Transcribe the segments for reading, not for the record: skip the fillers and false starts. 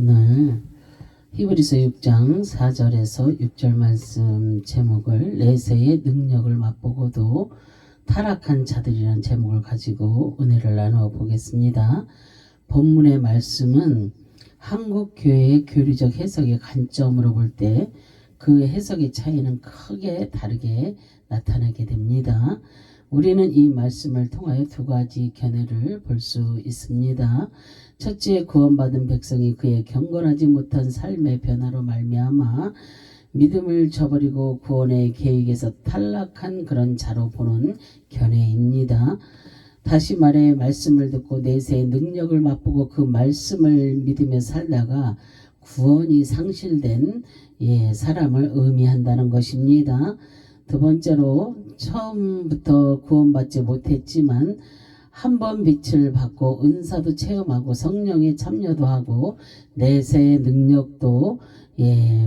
오늘 히브리서 6장 4절에서 6절 말씀 제목을 내세의 능력을 맛보고도 타락한 자들이라는 제목을 가지고 은혜를 나누어 보겠습니다. 본문의 말씀은 한국 교회의 교리적 해석의 관점으로 볼 때 그 해석의 차이는 크게 다르게 나타나게 됩니다. 우리는 이 말씀을 통하여 두 가지 견해를 볼 수 있습니다. 첫째, 구원받은 백성이 그의 경건하지 못한 삶의 변화로 말미암아 믿음을 저버리고 구원의 계획에서 탈락한 그런 자로 보는 견해입니다. 다시 말해 말씀을 듣고 내세의 능력을 맛보고 그 말씀을 믿으며 살다가 구원이 상실된 사람을 의미한다는 것입니다. 두 번째로 처음부터 구원받지 못했지만 한 번 빛을 받고 은사도 체험하고 성령의 참여도 하고 내세의 능력도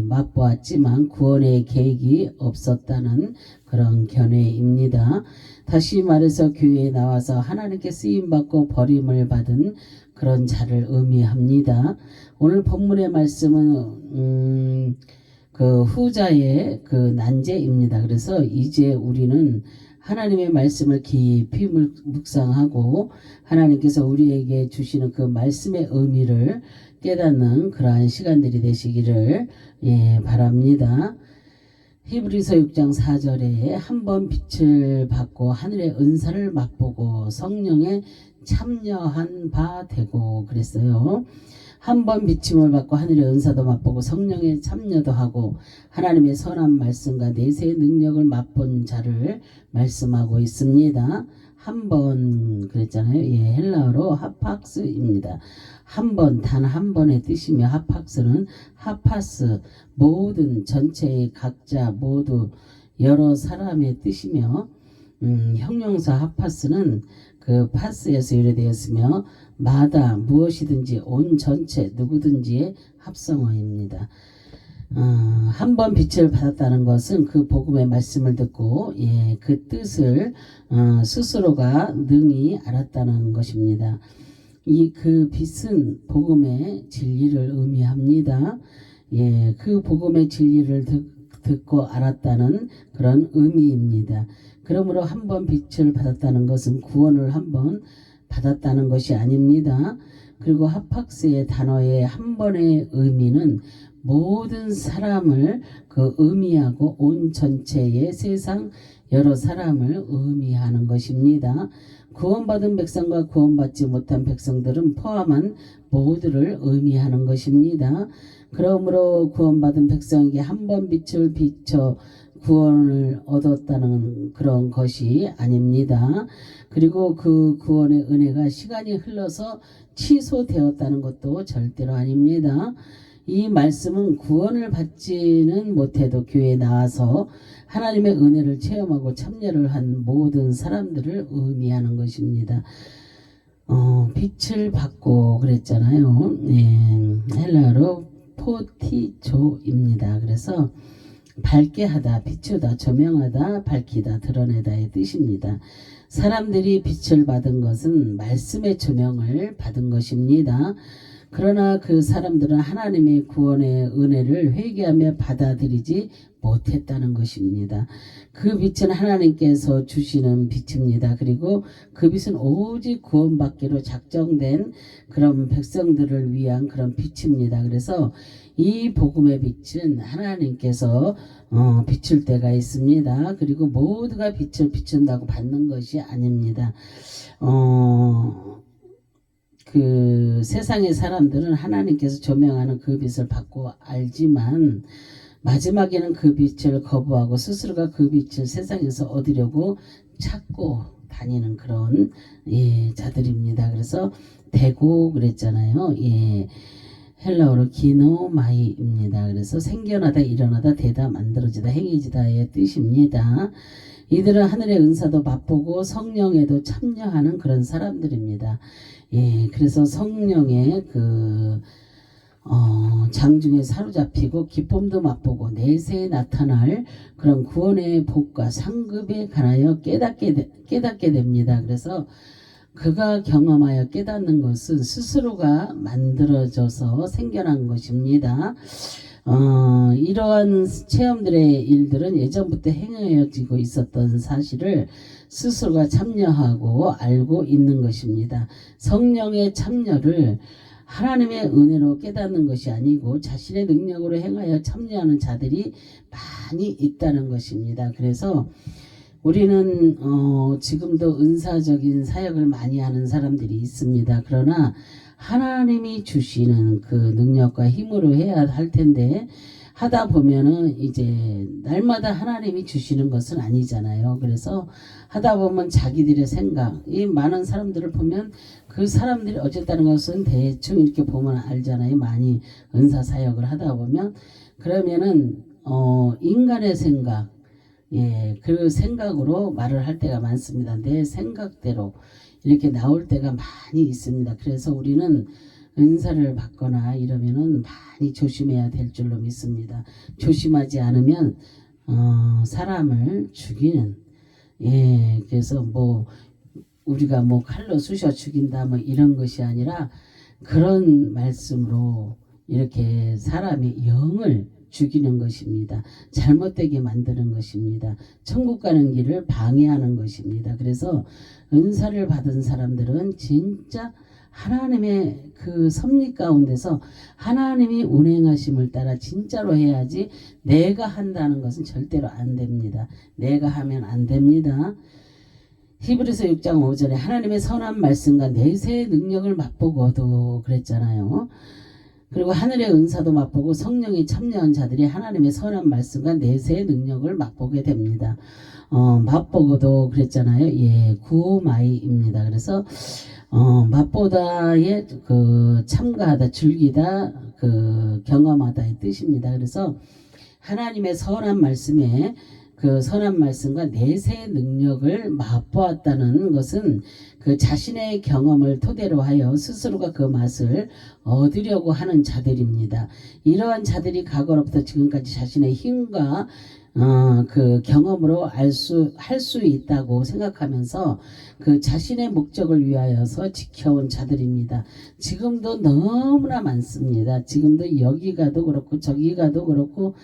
맛보았지만 구원의 계획이 없었다는 그런 견해입니다. 다시 말해서 교회에 나와서 하나님께 쓰임받고 버림을 받은 그런 자를 의미합니다. 오늘 본문의 말씀은 그 후자의 그 난제입니다. 그래서 이제 우리는 하나님의 말씀을 깊이 묵상하고 하나님께서 우리에게 주시는 그 말씀의 의미를 깨닫는 그러한 시간들이 되시기를 바랍니다. 히브리서 6장 4절에 한 번 빛을 받고 하늘의 은사를 맛보고 성령에 참여한 바 되고 그랬어요. 한 번 비침을 받고 하늘의 은사도 맛보고 성령의 참여도 하고 하나님의 선한 말씀과 내세의 능력을 맛본 자를 말씀하고 있습니다. 한 번 그랬잖아요. 헬라어로 하팍스입니다. 한 번, 단 한 번의 뜻이며 하팍스는 하파스, 모든 전체의 각자 모두 여러 사람의 뜻이며 형용사 하파스는 그 파스에서 유래되었으며 마다 무엇이든지 온 전체 누구든지의 합성어입니다. 한 번 빛을 받았다는 것은 그 복음의 말씀을 듣고 그 뜻을 스스로가 능히 알았다는 것입니다. 그 빛은 복음의 진리를 의미합니다. 그 복음의 진리를 듣고 알았다는 그런 의미입니다. 그러므로 한 번 빛을 받았다는 것은 구원을 한 번 받았다는 것이 아닙니다. 그리고 하팍스의 단어의 한 번의 의미는 모든 사람을 의미하고 온 전체의 세상 여러 사람을 의미하는 것입니다. 구원받은 백성과 구원받지 못한 백성들은 포함한 모두를 의미하는 것입니다. 그러므로 구원받은 백성에게 한 번 빛을 비춰 구원을 얻었다는 그런 것이 아닙니다. 그리고 그 구원의 은혜가 시간이 흘러서 취소되었다는 것도 절대로 아닙니다. 이 말씀은 구원을 받지는 못해도 교회에 나와서 하나님의 은혜를 체험하고 참여를 한 모든 사람들을 의미하는 것입니다. 빛을 받고 그랬잖아요. 헬라어로 포티조입니다. 그래서 밝게 하다, 비추다, 조명하다, 밝히다, 드러내다의 뜻입니다. 사람들이 빛을 받은 것은 말씀의 조명을 받은 것입니다. 그러나 그 사람들은 하나님의 구원의 은혜를 회개하며 받아들이지 못했다는 것입니다. 그 빛은 하나님께서 주시는 빛입니다. 그리고 그 빛은 오직 구원받기로 작정된 그런 백성들을 위한 그런 빛입니다. 그래서 이 복음의 빛은 하나님께서 비출 때가 있습니다. 그리고 모두가 빛을 비춘다고 받는 것이 아닙니다. 그 세상의 사람들은 하나님께서 조명하는 그 빛을 받고 알지만 마지막에는 그 빛을 거부하고 스스로가 그 빛을 세상에서 얻으려고 찾고 다니는 그런 자들입니다. 그래서 대고 그랬잖아요. 헬라어로 기노마이입니다. 그래서 생겨나다, 일어나다, 되다, 만들어지다, 행해지다의 뜻입니다. 이들은 하늘의 은사도 맛보고 성령에도 참여하는 그런 사람들입니다. 그래서 성령의 장중에 사로잡히고 기쁨도 맛보고 내세에 나타날 그런 구원의 복과 상급에 관하여 깨닫게 됩니다. 그래서 그가 경험하여 깨닫는 것은 스스로가 만들어져서 생겨난 것입니다. 이러한 체험들의 일들은 예전부터 행해지고 있었던 사실을 스스로가 참여하고 알고 있는 것입니다. 성령의 참여를 하나님의 은혜로 깨닫는 것이 아니고 자신의 능력으로 행하여 참여하는 자들이 많이 있다는 것입니다. 그래서 우리는 지금도 은사적인 사역을 많이 하는 사람들이 있습니다. 그러나 하나님이 주시는 그 능력과 힘으로 해야 할 텐데 하다 보면은 이제 날마다 하나님이 주시는 것은 아니잖아요. 그래서 하다 보면 자기들의 생각, 이 많은 사람들을 보면 그 사람들이 어쨌다는 것은 대충 이렇게 보면 알잖아요. 많이 은사 사역을 하다 보면 그러면은 인간의 생각, 예, 그 생각으로 말을 할 때가 많습니다. 내 생각대로 이렇게 나올 때가 많이 있습니다. 그래서 우리는 은사를 받거나 이러면은 많이 조심해야 될 줄로 믿습니다. 조심하지 않으면 사람을 죽이는, 예, 그래서 뭐 우리가 뭐 칼로 쑤셔 죽인다 뭐 이런 것이 아니라 그런 말씀으로 이렇게 사람의 영을 죽이는 것입니다. 잘못되게 만드는 것입니다. 천국 가는 길을 방해하는 것입니다. 그래서 은사를 받은 사람들은 진짜 하나님의 그 섭리 가운데서 하나님이 운행하심을 따라 진짜로 해야지 내가 한다는 것은 절대로 안 됩니다. 내가 하면 안 됩니다. 히브리서 6장 5절에 하나님의 선한 말씀과 내세의 능력을 맛보고도 그랬잖아요. 그리고 하늘의 은사도 맛보고 성령이 참여한 자들이 하나님의 선한 말씀과 내세의 능력을 맛보게 됩니다. 맛보고도 그랬잖아요. 예, 구마이입니다. 그래서 맛보다의 그 참가하다, 즐기다, 그 경험하다의 뜻입니다. 그래서 하나님의 선한 말씀에 그 선한 말씀과 내세의 능력을 맛보았다는 것은 그 자신의 경험을 토대로 하여 스스로가 그 맛을 얻으려고 하는 자들입니다. 이러한 자들이 과거로부터 지금까지 자신의 힘과 그 경험으로 할 수 있다고 생각하면서 그 자신의 목적을 위하여서 지켜온 자들입니다. 지금도 너무나 많습니다. 지금도 여기 가도 그렇고 저기 가도 그렇고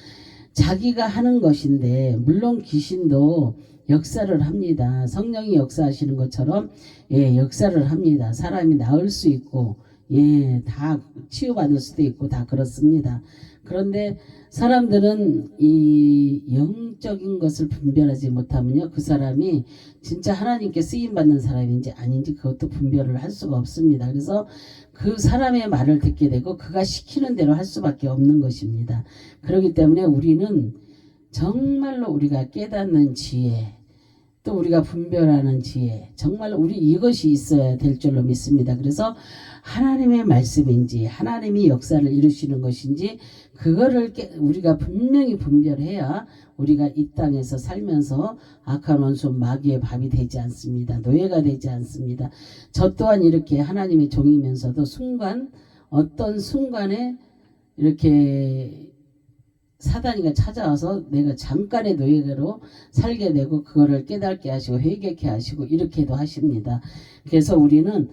자기가 하는 것인데 물론 귀신도 역사를 합니다. 성령이 역사하시는 것처럼 예, 역사를 합니다. 사람이 나을 수 있고 예, 다 치유받을 수도 있고 다 그렇습니다. 그런데 사람들은 이 영적인 것을 분별하지 못하면요, 그 사람이 진짜 하나님께 쓰임 받는 사람인지 아닌지 그것도 분별을 할 수가 없습니다. 그래서 그 사람의 말을 듣게 되고 그가 시키는 대로 할 수밖에 없는 것입니다. 그렇기 때문에 우리는 정말로 우리가 깨닫는 지혜, 또 우리가 분별하는 지혜, 정말 우리 이것이 있어야 될 줄로 믿습니다. 그래서 하나님의 말씀인지 하나님이 역사를 이루시는 것인지 그거를 우리가 분명히 분별해야 우리가 이 땅에서 살면서 악한 원수 마귀의 밥이 되지 않습니다. 노예가 되지 않습니다. 저 또한 이렇게 하나님의 종이면서도 어떤 순간에 이렇게 사단이가 찾아와서 내가 잠깐의 노예로 살게 되고 그거를 깨닫게 하시고 회개케 하시고 이렇게도 하십니다. 그래서 우리는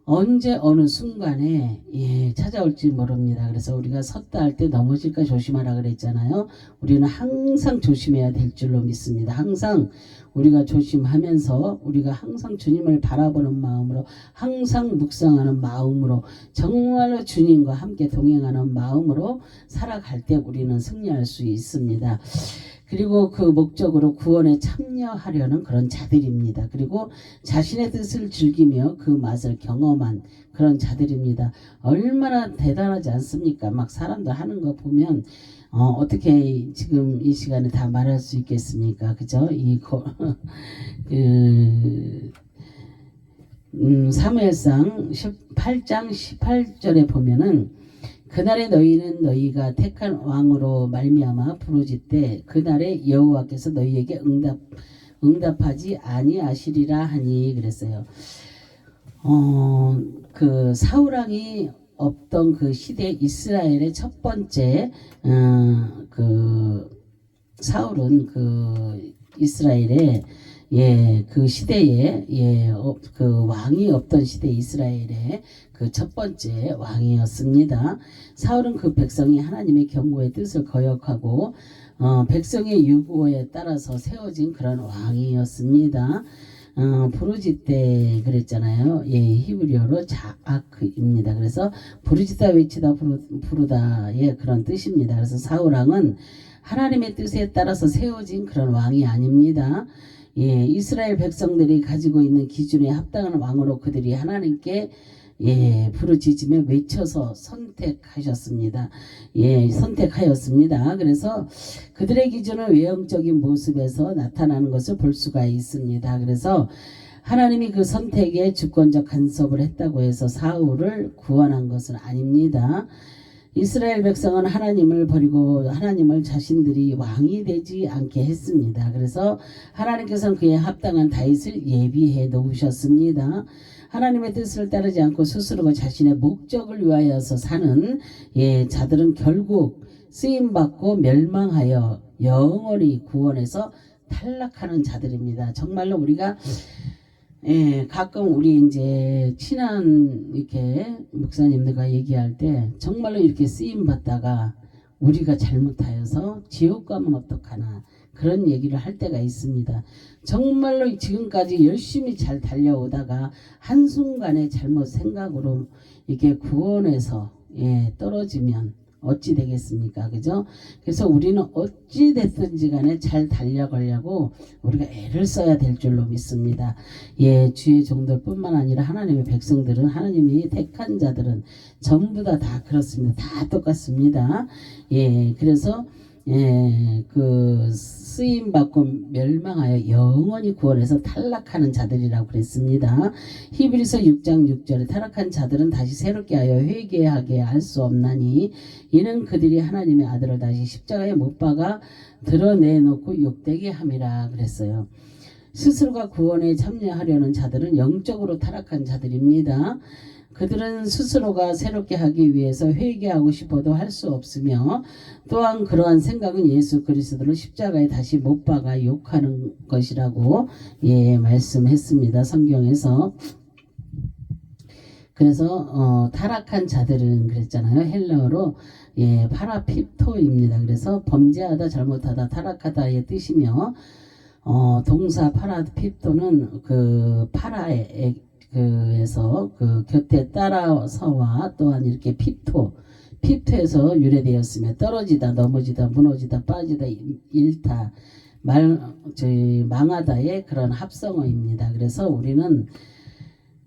언제 어느 순간에 예, 찾아올지 모릅니다. 그래서 우리가 섰다 할 때 넘어질까 조심하라 그랬잖아요. 우리는 항상 조심해야 될 줄로 믿습니다. 항상 우리가 조심하면서 우리가 항상 주님을 바라보는 마음으로 항상 묵상하는 마음으로 정말로 주님과 함께 동행하는 마음으로 살아갈 때 우리는 승리할 수 있습니다. 그리고 그 목적으로 구원에 참여하려는 그런 자들입니다. 그리고 자신의 뜻을 즐기며 그 맛을 경험한 그런 자들입니다. 얼마나 대단하지 않습니까? 막 사람들 하는 거 보면 어떻게 지금 이 시간에 다 말할 수 있겠습니까? 그죠? 사무엘상 18장 18절에 보면은 그날에 너희는 너희가 택한 왕으로 말미암아 부르짖되 그날에 여호와께서 너희에게 응답하지 아니하시리라 하니 그랬어요. 그 사울 왕이 없던 그 시대 이스라엘의 첫 번째 그 사울은 그 이스라엘의 그 시대에 그 왕이 없던 시대 이스라엘의 그 첫 번째 왕이었습니다. 사울은 그 백성이 하나님의 경고의 뜻을 거역하고 백성의 유고에 따라서 세워진 그런 왕이었습니다. 부르짖되 그랬잖아요. 히브리어로 자아크입니다. 그래서 부르짖다 외치다 부르다의 그런 뜻입니다. 그래서 사울 왕은 하나님의 뜻에 따라서 세워진 그런 왕이 아닙니다. 이스라엘 백성들이 가지고 있는 기준에 합당한 왕으로 그들이 하나님께 부르짖으며 외쳐서 선택하셨습니다. 선택하였습니다. 그래서 그들의 기준은 외형적인 모습에서 나타나는 것을 볼 수가 있습니다. 그래서 하나님이 그 선택에 주권적 간섭을 했다고 해서 사울을 구원한 것은 아닙니다. 이스라엘 백성은 하나님을 버리고 하나님을 자신들이 왕이 되지 않게 했습니다. 그래서 하나님께서는 그에 합당한 다윗을 예비해 놓으셨습니다. 하나님의 뜻을 따르지 않고 스스로가 자신의 목적을 위하여서 사는 자들은 결국 쓰임받고 멸망하여 영원히 구원에서 탈락하는 자들입니다. 정말로 우리가 가끔 우리 이제 친한 이렇게 목사님들과 얘기할 때 정말로 이렇게 쓰임 받다가 우리가 잘못하여서 지옥 가면 어떡하나 그런 얘기를 할 때가 있습니다. 정말로 지금까지 열심히 잘 달려오다가 한순간에 잘못 생각으로 이렇게 구원에서 떨어지면 어찌 되겠습니까? 그죠? 그래서 우리는 어찌 됐든지 간에 잘 달려가려고 우리가 애를 써야 될 줄로 믿습니다. 주의 종들 뿐만 아니라 하나님의 백성들은 하나님이 택한 자들은 전부 다 그렇습니다. 다 똑같습니다. 그래서 그 쓰임 받고 멸망하여 영원히 구원에서 탈락하는 자들이라고 그랬습니다. 히브리서 6장 6절에 타락한 자들은 다시 새롭게 하여 회개하게 할 수 없나니 이는 그들이 하나님의 아들을 다시 십자가에 못 박아 드러내놓고 욕되게 함이라 그랬어요. 스스로가 구원에 참여하려는 자들은 영적으로 타락한 자들입니다. 그들은 스스로가 새롭게 하기 위해서 회개하고 싶어도 할 수 없으며 또한 그러한 생각은 예수 그리스도를 십자가에 다시 못 박아 욕하는 것이라고 말씀했습니다. 성경에서. 그래서 타락한 자들은 그랬잖아요. 헬라어로 파라핍토입니다. 그래서 범죄하다 잘못하다 타락하다의 뜻이며 동사 파라핍토는 그 파라의 그에서 그 곁에 따라서와 또한 이렇게 핍토에서 유래되었으며 떨어지다 넘어지다 무너지다 빠지다 잃다 망하다의 그런 합성어입니다. 그래서 우리는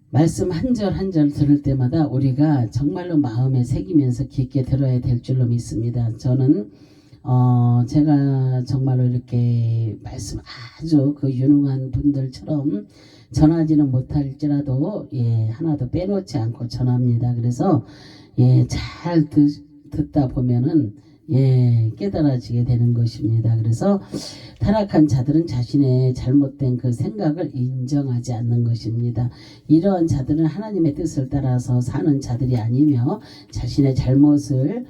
말씀 한 절 한 절 들을 때마다 우리가 정말로 마음에 새기면서 깊게 들어야 될 줄로 믿습니다. 저는 제가 정말로 이렇게 말씀 아주 그 유능한 분들처럼 전하지는 못할지라도 하나도 빼놓지 않고 전합니다. 그래서 잘 듣다 보면은 깨달아지게 되는 것입니다. 그래서 타락한 자들은 자신의 잘못된 그 생각을 인정하지 않는 것입니다. 이러한 자들은 하나님의 뜻을 따라서 사는 자들이 아니며 자신의 잘못으로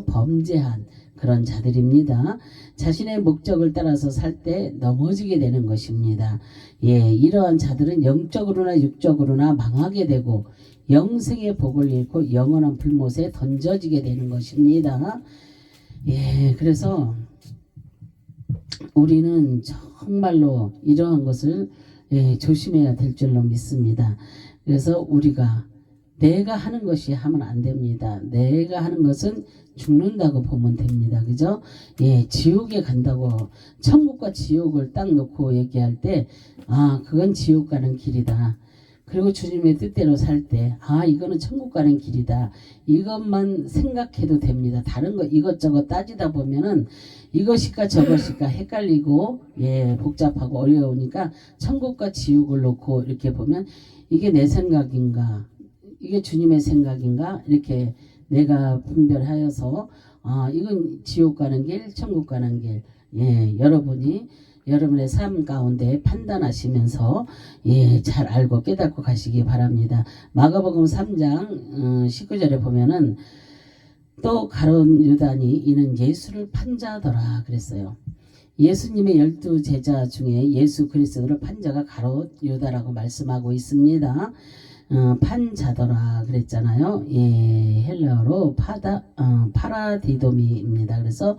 범죄한 그런 자들입니다. 자신의 목적을 따라서 살 때 넘어지게 되는 것입니다. 이러한 자들은 영적으로나 육적으로나 망하게 되고 영생의 복을 잃고 영원한 불못에 던져지게 되는 것입니다. 그래서 우리는 정말로 이러한 것을 조심해야 될 줄로 믿습니다. 그래서 우리가 내가 하는 것이 하면 안 됩니다. 내가 하는 것은 죽는다고 보면 됩니다. 그죠? 지옥에 간다고 천국과 지옥을 딱 놓고 얘기할 때 그건 지옥 가는 길이다. 그리고 주님의 뜻대로 살 때 이거는 천국 가는 길이다. 이것만 생각해도 됩니다. 다른 거 이것저것 따지다 보면은 이것일까 저것일까 헷갈리고 복잡하고 어려우니까 천국과 지옥을 놓고 이렇게 보면 이게 내 생각인가 이게 주님의 생각인가 이렇게 내가 분별하여서 이건 지옥 가는 길 천국 가는 길 여러분이 여러분의 삶 가운데 판단하시면서 잘 알고 깨닫고 가시기 바랍니다. 마가복음 3장 19절에 보면은 또 가룟 유다니 이는 예수를 판자더라 그랬어요. 예수님의 12제자 중에 예수 그리스도를 판 자가 가롯 유다라고 말씀하고 있습니다. 판자더라 그랬잖아요. 예, 헬라어로 파라디도미입니다. 그래서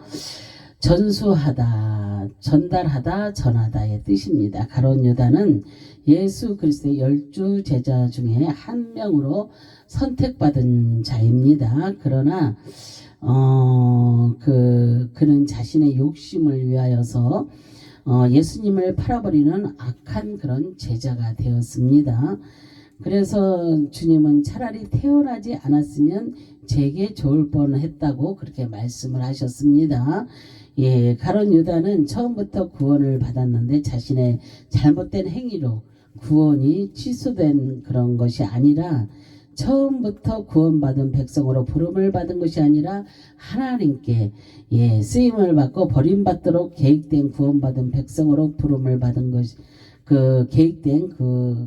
전수하다, 전달하다, 전하다의 뜻입니다. 가롯 유다는 예수 그리스도의 12제자 중에 한 명으로 선택받은 자입니다. 그러나 그는 자신의 욕심을 위하여서 예수님을 팔아버리는 악한 그런 제자가 되었습니다. 그래서 주님은 차라리 태어나지 않았으면 제게 좋을 뻔했다고 그렇게 말씀을 하셨습니다. 예, 가룟 유다는 처음부터 구원을 받았는데 자신의 잘못된 행위로 구원이 취소된 그런 것이 아니라 처음부터 구원받은 백성으로 부름을 받은 것이 아니라 하나님께 쓰임을 받고 버림받도록 계획된 구원받은 백성으로 부름을 받은 것이 계획된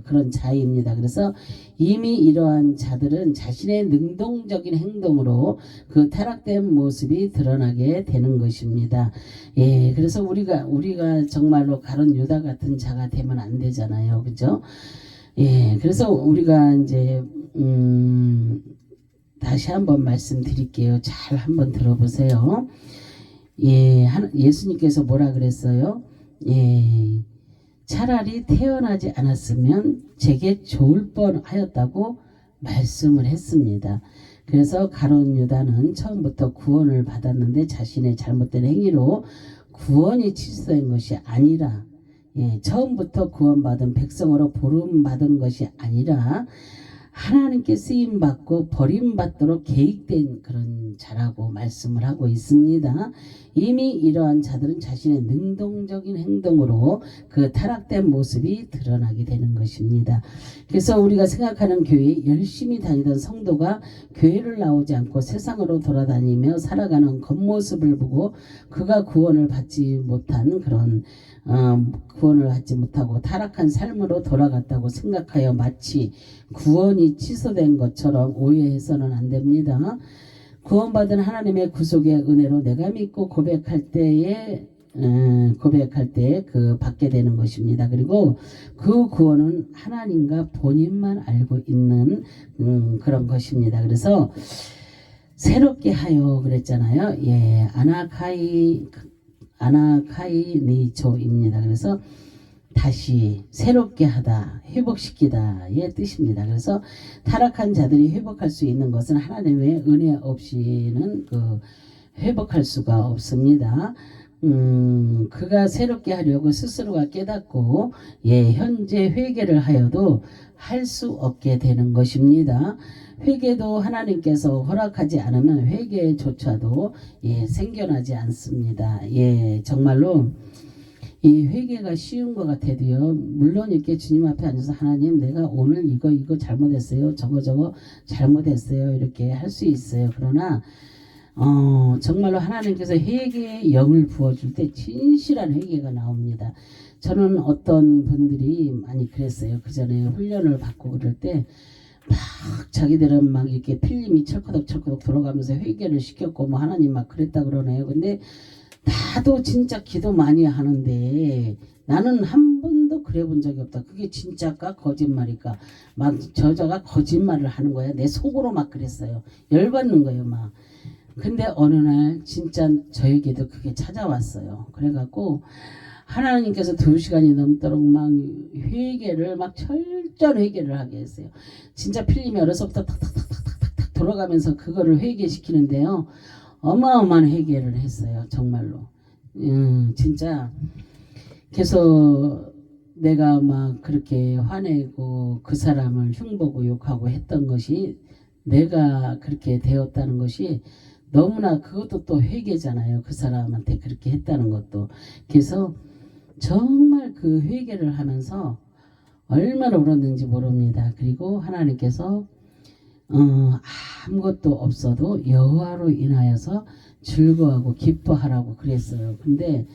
그런 자입니다. 그래서 이미 이러한 자들은 자신의 능동적인 행동으로 그 타락된 모습이 드러나게 되는 것입니다. 예, 그래서 우리가 정말로 가룟 유다 같은 자가 되면 안 되잖아요, 그죠? 예, 그래서 우리가 이제 다시 한번 말씀드릴게요. 잘 한번 들어보세요. 예, 예수님께서 뭐라 그랬어요? 예. 차라리 태어나지 않았으면 제게 좋을 뻔하였다고 말씀을 했습니다. 그래서 가룟 유다는 처음부터 구원을 받았는데 자신의 잘못된 행위로 구원이 취소된 것이 아니라 처음부터 구원받은 백성으로 부름받은 것이 아니라 하나님께 쓰임받고 버림받도록 계획된 그런 자라고 말씀을 하고 있습니다. 이미 이러한 자들은 자신의 능동적인 행동으로 그 타락된 모습이 드러나게 되는 것입니다. 그래서 우리가 생각하는 교회 열심히 다니던 성도가 교회를 나오지 않고 세상으로 돌아다니며 살아가는 겉모습을 보고 그가 구원을 받지 못한 그런 구원을 받지 못하고 타락한 삶으로 돌아갔다고 생각하여 마치 구원이 취소된 것처럼 오해해서는 안 됩니다. 구원받은 하나님의 구속의 은혜로 내가 믿고 고백할 때에 그 받게 되는 것입니다. 그리고 그 구원은 하나님과 본인만 알고 있는 그런 것입니다. 그래서 새롭게 하여 그랬잖아요. 예, 아나카이니초입니다. 그래서 다시 새롭게 하다, 회복시키다의 뜻입니다. 그래서 타락한 자들이 회복할 수 있는 것은 하나님의 은혜 없이는 회복할 수가 없습니다. 그가 새롭게 하려고 스스로가 깨닫고 현재 회개를 하여도 할 수 없게 되는 것입니다. 회개도 하나님께서 허락하지 않으면 회개조차도 생겨나지 않습니다. 정말로 이 회개가 쉬운 것 같아도요. 물론 이렇게 주님 앞에 앉아서 하나님 내가 오늘 이거 잘못했어요. 저거 잘못했어요. 이렇게 할 수 있어요. 그러나 정말로 하나님께서 회개의 영을 부어줄 때 진실한 회개가 나옵니다. 저는 어떤 분들이 많이 그랬어요. 그 전에 훈련을 받고 그럴 때 막 자기들은 막 이렇게 필름이 철커덕 돌아가면서 회개를 시켰고 뭐 하나님 막 그랬다 그러네요. 근데 나도 진짜 기도 많이 하는데 나는 한 번도 그래 본 적이 없다. 그게 진짜일까 거짓말일까? 막 저자가 거짓말을 하는 거야. 내 속으로 막 그랬어요. 열받는 거예요 막. 근데 어느 날 진짜 저에게도 그게 찾아왔어요. 그래갖고 하나님께서 2시간이 넘도록 막 회개를 막 철저한 회개를 하게 했어요. 진짜 필름이 어려서부터 탁탁탁탁탁탁 돌아가면서 그거를 회개시키는데요. 어마어마한 회개를 했어요. 정말로. 진짜 계속 내가 막 그렇게 화내고 그 사람을 흉보고 욕하고 했던 것이 내가 그렇게 되었다는 것이 너무나 그것도 또 회개잖아요. 그 사람한테 그렇게 했다는 것도. 그래서 정말 그 회개를 하면서 얼마나 울었는지 모릅니다. 그리고 하나님께서 아무것도 없어도 여호와로 인하여서 즐거워하고 기뻐하라고 그랬어요. 근데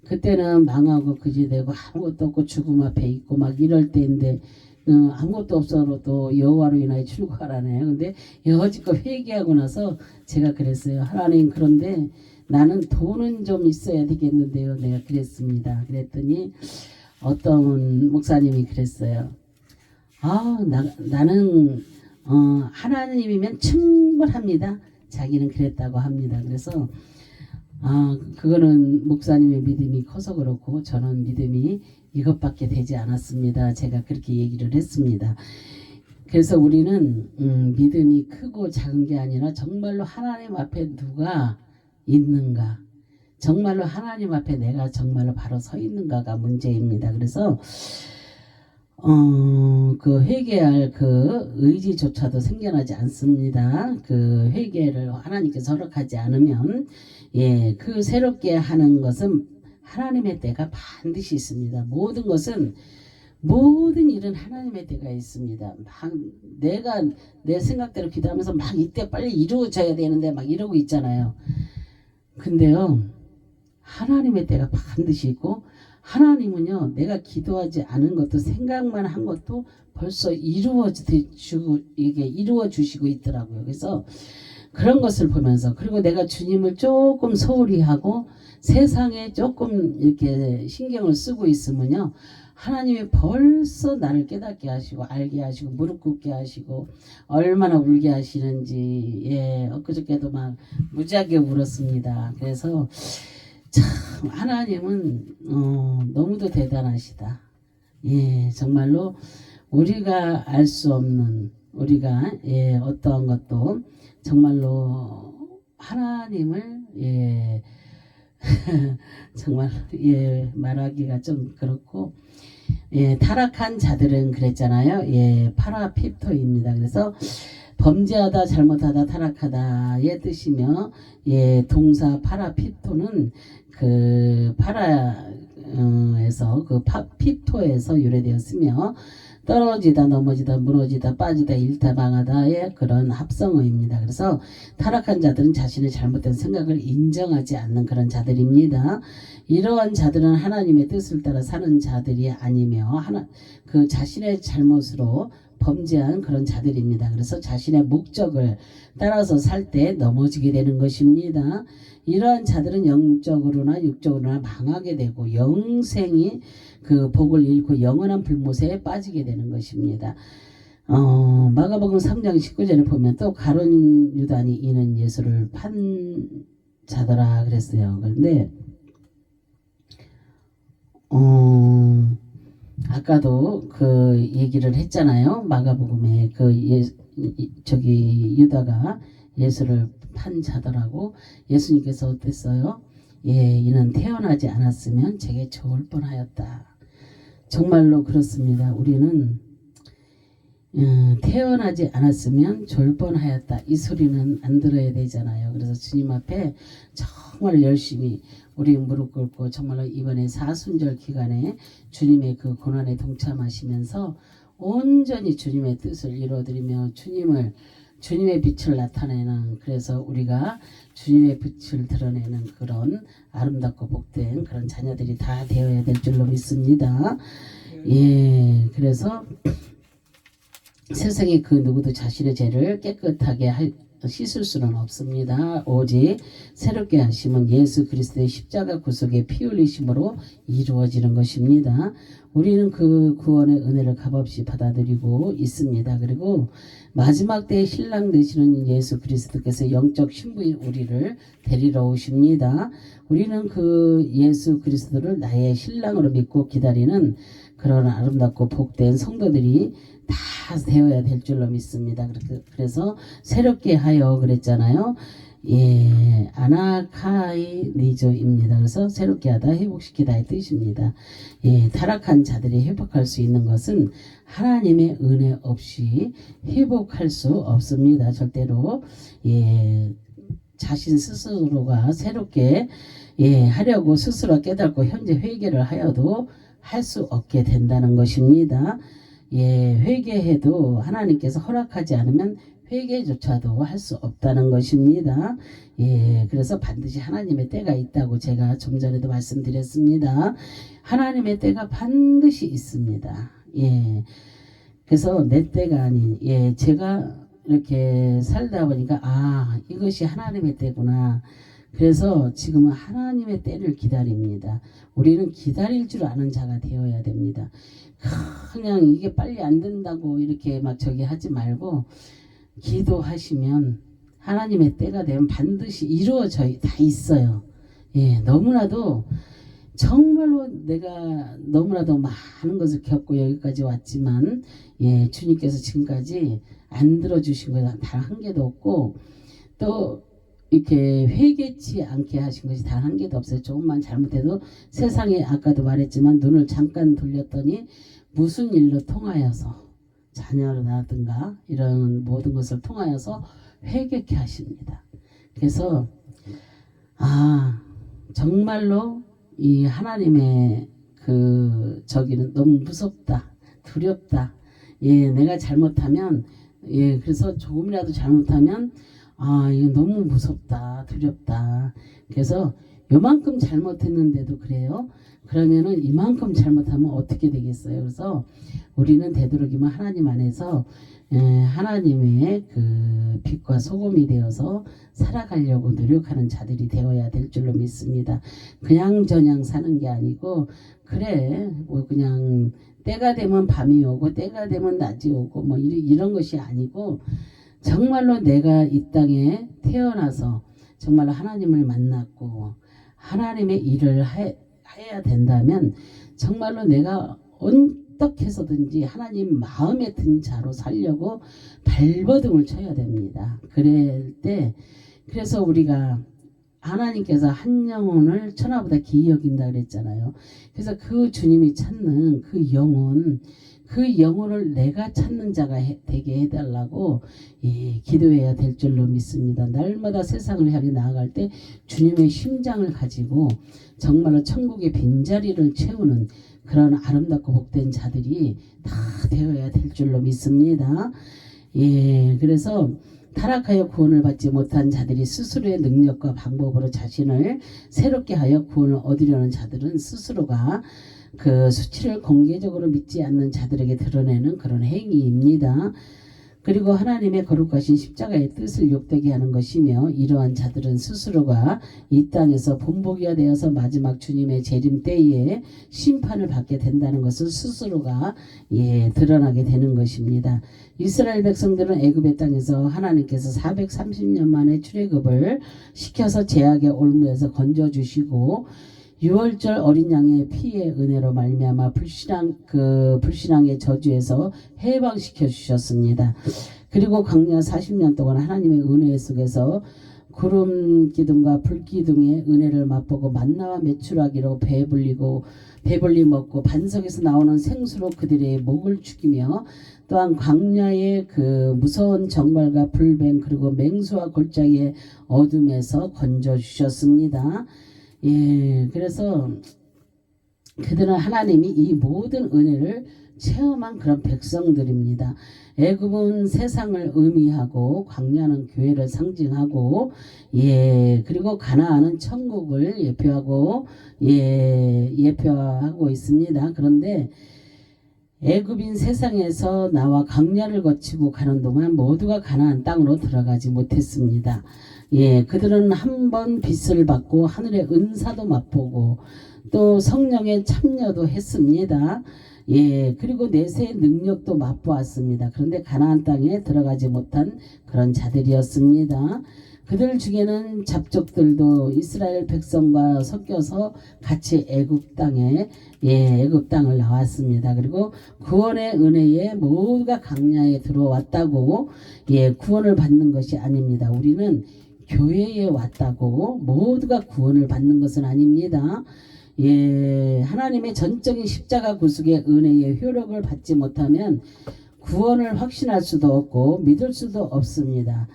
그때는 망하고 그지되고 아무것도 없고 죽음 앞에 있고 막 이럴 때인데 아무것도 없어도 여호와로 인하여 출구하라네요. 근데 여지껏 회개하고 나서 제가 그랬어요. 하나님, 그런데 나는 돈은 좀 있어야 되겠는데요. 내가 그랬습니다. 그랬더니 어떤 목사님이 그랬어요. 나는 하나님이면 충분합니다. 자기는 그랬다고 합니다. 그래서 그거는 목사님의 믿음이 커서 그렇고 저는 믿음이 이것밖에 되지 않았습니다. 제가 그렇게 얘기를 했습니다. 그래서 우리는 믿음이 크고 작은 게 아니라 정말로 하나님 앞에 누가 있는가, 정말로 하나님 앞에 내가 정말로 바로 서 있는가가 문제입니다. 그래서 그 회개할 그 의지조차도 생겨나지 않습니다. 그 회개를 하나님께서 허락하지 않으면, 그 새롭게 하는 것은 하나님의 때가 반드시 있습니다. 모든 일은 하나님의 때가 있습니다. 막 내가 내 생각대로 기도하면서 막 이때 빨리 이루어져야 되는데 막 이러고 있잖아요. 근데요, 하나님의 때가 반드시 있고, 하나님은요, 내가 기도하지 않은 것도 생각만 한 것도 벌써 이루어 주시고 있더라고요. 그래서 그런 것을 보면서, 그리고 내가 주님을 조금 소홀히 하고 세상에 조금 이렇게 신경을 쓰고 있으면요, 하나님이 벌써 나를 깨닫게 하시고 알게 하시고 무릎 꿇게 하시고 얼마나 울게 하시는지, 엊그저께도 막 무지하게 울었습니다. 그래서 참 하나님은 너무도 대단하시다. 정말로 우리가 알 수 없는, 우리가 어떠한 것도 정말로 하나님을 정말 말하기가 좀 그렇고, 타락한 자들은 그랬잖아요. 파라피토입니다. 그래서 범죄하다, 잘못하다, 타락하다의 뜻이며, 동사 파라피토는 그 파라에서 피토에서 유래되었으며, 떨어지다, 넘어지다, 무너지다, 빠지다, 잃다, 망하다의 그런 합성어입니다. 그래서 타락한 자들은 자신의 잘못된 생각을 인정하지 않는 그런 자들입니다. 이러한 자들은 하나님의 뜻을 따라 사는 자들이 아니며 그 자신의 잘못으로 범죄한 그런 자들입니다. 그래서 자신의 목적을 따라서 살 때 넘어지게 되는 것입니다. 이러한 자들은 영적으로나 육적으로나 망하게 되고 영생이 그 복을 잃고 영원한 불못에 빠지게 되는 것입니다. 마가복음 3장 19절에 보면 또 가룟 유다니 이는 예수를 판 자더라 그랬어요. 그런데 아까도 그 얘기를 했잖아요. 마가복음에 유다가 예수를 판 자더라고. 예수님께서 어땠어요? 이는 태어나지 않았으면 제게 좋을 뻔하였다. 정말로 그렇습니다. 우리는 태어나지 않았으면 좋을 뻔하였다. 이 소리는 안 들어야 되잖아요. 그래서 주님 앞에 정말 열심히 우리 무릎 꿇고 정말로 이번에 사순절 기간에 주님의 그 고난에 동참하시면서 온전히 주님의 뜻을 이루어드리며 주님의 빛을 나타내는, 그래서 우리가 주님의 빛을 드러내는 그런 아름답고 복된 그런 자녀들이 다 되어야 될 줄로 믿습니다. 그래서 세상에 그 누구도 자신의 죄를 깨끗하게 씻을 수는 없습니다. 오직 새롭게 하심은 예수 그리스도의 십자가 구속의 피 흘리심으로 이루어지는 것입니다. 우리는 그 구원의 은혜를 값없이 받아들이고 있습니다. 그리고 마지막 때의 신랑 되시는 예수 그리스도께서 영적 신부인 우리를 데리러 오십니다. 우리는 그 예수 그리스도를 나의 신랑으로 믿고 기다리는 그런 아름답고 복된 성도들이 다 되어야 될 줄로 믿습니다. 그래서 새롭게 하여 그랬잖아요. 아나카이니조입니다. 그래서 새롭게 하다, 회복시키다의 뜻입니다. 타락한 자들이 회복할 수 있는 것은 하나님의 은혜 없이 회복할 수 없습니다. 절대로. 자신 스스로가 새롭게 하려고 스스로 깨닫고 현재 회개를 하여도 할 수 없게 된다는 것입니다. 회개해도 하나님께서 허락하지 않으면 회개조차도 할 수 없다는 것입니다. 그래서 반드시 하나님의 때가 있다고 제가 좀 전에도 말씀드렸습니다. 하나님의 때가 반드시 있습니다. 그래서 내 때가 아닌 제가 이렇게 살다 보니까 이것이 하나님의 때구나. 그래서 지금은 하나님의 때를 기다립니다. 우리는 기다릴 줄 아는 자가 되어야 됩니다. 그냥 이게 빨리 안 된다고 이렇게 막 저기 하지 말고 기도하시면 하나님의 때가 되면 반드시 이루어져 다 있어요. 너무나도 정말로 내가 너무나도 많은 것을 겪고 여기까지 왔지만 주님께서 지금까지 안 들어주신 거 단 한 개도 없고 또 이렇게 회개치 않게 하신 것이 단 한 개도 없어요. 조금만 잘못해도 세상에 아까도 말했지만 눈을 잠깐 돌렸더니 무슨 일로 통하여서 자녀라든가 이런 모든 것을 통하여서 회개케 하십니다. 그래서 정말로 이 하나님의 그 저기는 너무 무섭다, 두렵다. 내가 잘못하면 그래서 조금이라도 잘못하면 이거 너무 무섭다, 두렵다. 그래서 요만큼 잘못했는데도 그래요. 그러면은 이만큼 잘못하면 어떻게 되겠어요? 그래서 우리는 되도록이면 하나님 안에서 하나님의 그 빛과 소금이 되어서 살아가려고 노력하는 자들이 되어야 될 줄로 믿습니다. 그냥저냥 사는 게 아니고 그래 뭐 그냥 때가 되면 밤이 오고 때가 되면 낮이 오고 뭐 이런 것이 아니고 정말로 내가 이 땅에 태어나서 정말로 하나님을 만났고 하나님의 일을 해야 된다면 정말로 내가 어떻게 해서든지 하나님 마음에 든 자로 살려고 발버둥을 쳐야 됩니다. 그래서 우리가 하나님께서 한 영혼을 천하보다 귀히 여긴다 그랬잖아요. 그래서 그 주님이 찾는 그 영혼을 내가 찾는 자가 되게 해달라고 기도해야 될 줄로 믿습니다. 날마다 세상을 향해 나아갈 때 주님의 심장을 가지고 정말로 천국의 빈자리를 채우는 그런 아름답고 복된 자들이 다 되어야 될 줄로 믿습니다. 그래서 타락하여 구원을 받지 못한 자들이 스스로의 능력과 방법으로 자신을 새롭게 하여 구원을 얻으려는 자들은 스스로가 그 수치를 공개적으로 믿지 않는 자들에게 드러내는 그런 행위입니다. 그리고 하나님의 거룩하신 십자가의 뜻을 욕되게 하는 것이며 이러한 자들은 스스로가 이 땅에서 본보기가 되어서 마지막 주님의 재림 때에 심판을 받게 된다는 것을 스스로가 드러나게 되는 것입니다. 이스라엘 백성들은 애굽의 땅에서 하나님께서 430년 만에 출애굽을 시켜서 제약의 올무에서 건져주시고 6월절 어린 양의 피의 은혜로 말미암아 불신앙의 저주에서 해방시켜 주셨습니다. 그리고 광야 40년 동안 하나님의 은혜 속에서 구름 기둥과 불 기둥의 은혜를 맛보고 만나와 메추라기로 배불리 먹고 반석에서 나오는 생수로 그들의 목을 죽이며 또한 광야의 그 무서운 정갈과 불뱀 그리고 맹수와 골짜기의 어둠에서 건져 주셨습니다. 그래서 그들은 하나님이 이 모든 은혜를 체험한 그런 백성들입니다. 애굽은 세상을 의미하고 광야는 교회를 상징하고 그리고 가나안은 천국을 예표하고 있습니다. 그런데 애굽인 세상에서 나와 광야를 거치고 가는 동안 모두가 가나안 땅으로 들어가지 못했습니다. 그들은 한 번 빛을 받고 하늘의 은사도 맛보고 또 성령의 참여도 했습니다. 그리고 내세의 능력도 맛보았습니다. 그런데 가나안 땅에 들어가지 못한 그런 자들이었습니다. 그들 중에는 잡족들도 이스라엘 백성과 섞여서 같이 애굽 땅을 나왔습니다. 그리고 구원의 은혜에 모두가 광야에 들어왔다고 구원을 받는 것이 아닙니다. 우리는 교회에 왔다고 모두가 구원을 받는 것은 아닙니다. 하나님의 전적인 십자가 구속의 은혜의 효력을 받지 못하면 구원을 확신할 수도 없고 믿을 수도 없습니다.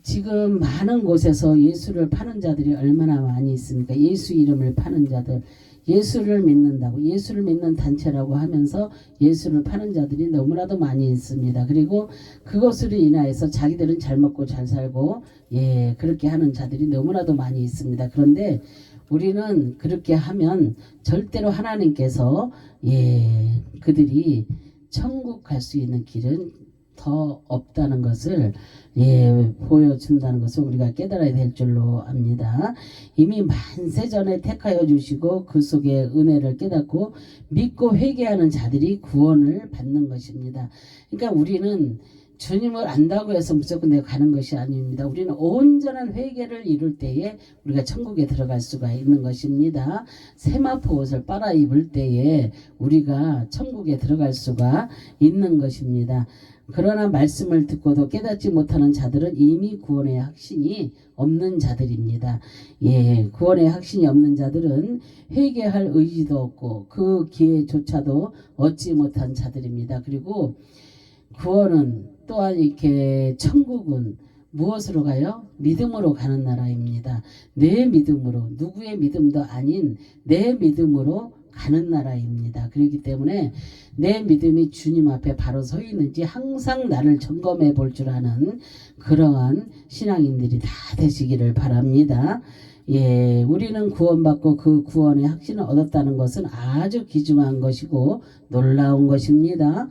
지금 많은 곳에서 예수를 파는 자들이 얼마나 많이 있습니까? 예수 이름을 파는 자들. 예수를 믿는다고 예수를 믿는 단체라고 하면서 예수를 파는 자들이 너무나도 많이 있습니다. 그리고 그것으로 인하여서 자기들은 잘 먹고 잘 살고 그렇게 하는 자들이 너무나도 많이 있습니다. 그런데 우리는 그렇게 하면 절대로 하나님께서 그들이 천국 갈 수 있는 길은 더 없다는 것을 보여준다는 것을 우리가 깨달아야 될 줄로 압니다. 이미 만세 전에 택하여 주시고 그 속에 은혜를 깨닫고 믿고 회개하는 자들이 구원을 받는 것입니다. 그러니까 우리는 주님을 안다고 해서 무조건 내가 가는 것이 아닙니다. 우리는 온전한 회개를 이룰 때에 우리가 천국에 들어갈 수가 있는 것입니다. 세마포 옷을 빨아 입을 때에 우리가 천국에 들어갈 수가 있는 것입니다. 그러나 말씀을 듣고도 깨닫지 못하는 자들은 이미 구원의 확신이 없는 자들입니다. 구원의 확신이 없는 자들은 회개할 의지도 없고 그 기회조차도 얻지 못한 자들입니다. 그리고 구원은 또한 이렇게 천국은 무엇으로 가요? 믿음으로 가는 나라입니다. 내 믿음으로, 누구의 믿음도 아닌 내 믿음으로 가는 나라입니다. 그렇기 때문에 내 믿음이 주님 앞에 바로 서 있는지 항상 나를 점검해 볼 줄 아는 그러한 신앙인들이 다 되시기를 바랍니다. 우리는 구원받고 그 구원의 확신을 얻었다는 것은 아주 귀중한 것이고 놀라운 것입니다.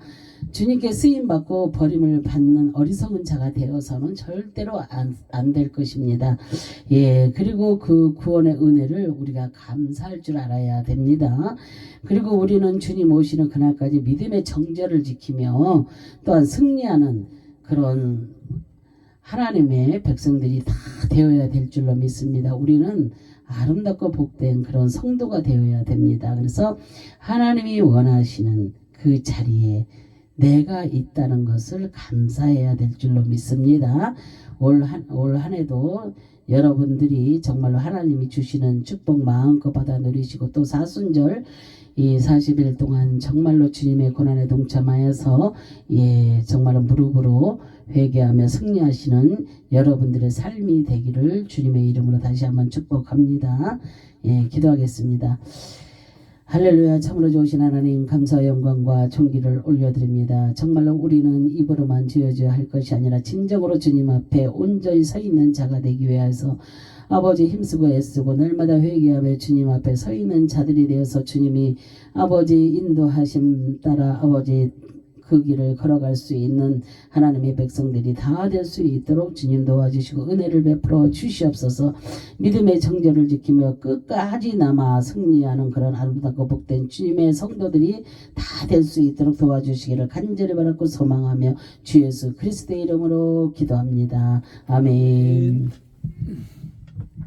주님께 쓰임받고 버림을 받는 어리석은 자가 되어서는 절대로 안 될 것입니다. 그리고 그 구원의 은혜를 우리가 감사할 줄 알아야 됩니다. 그리고 우리는 주님 오시는 그날까지 믿음의 정절을 지키며 또한 승리하는 그런 하나님의 백성들이 다 되어야 될 줄로 믿습니다. 우리는 아름답고 복된 그런 성도가 되어야 됩니다. 그래서 하나님이 원하시는 그 자리에 내가 있다는 것을 감사해야 될 줄로 믿습니다. 올 한 해도 여러분들이 정말로 하나님이 주시는 축복 마음껏 받아 누리시고 또 사순절 이 40일 동안 정말로 주님의 고난에 동참하여서 정말로 무릎으로 회개하며 승리하시는 여러분들의 삶이 되기를 주님의 이름으로 다시 한번 축복합니다. 기도하겠습니다. 할렐루야. 참으로 좋으신 하나님 감사와 영광과 존귀를 올려드립니다. 정말로 우리는 입으로만 지어져야 할 것이 아니라 진정으로 주님 앞에 온전히 서 있는 자가 되기 위해서 아버지 힘쓰고 애쓰고 날마다 회개하며 주님 앞에 서 있는 자들이 되어서 주님이 아버지 인도하심 따라 아버지 그 길을 걸어갈 수 있는 하나님의 백성들이 다 될 수 있도록 주님 도와주시고 은혜를 베풀어 주시옵소서. 믿음의 정절을 지키며 끝까지 남아 승리하는 그런 아름답고 복된 주님의 성도들이 다 될 수 있도록 도와주시기를 간절히 바라고 소망하며 주 예수 그리스도의 이름으로 기도합니다. 아멘.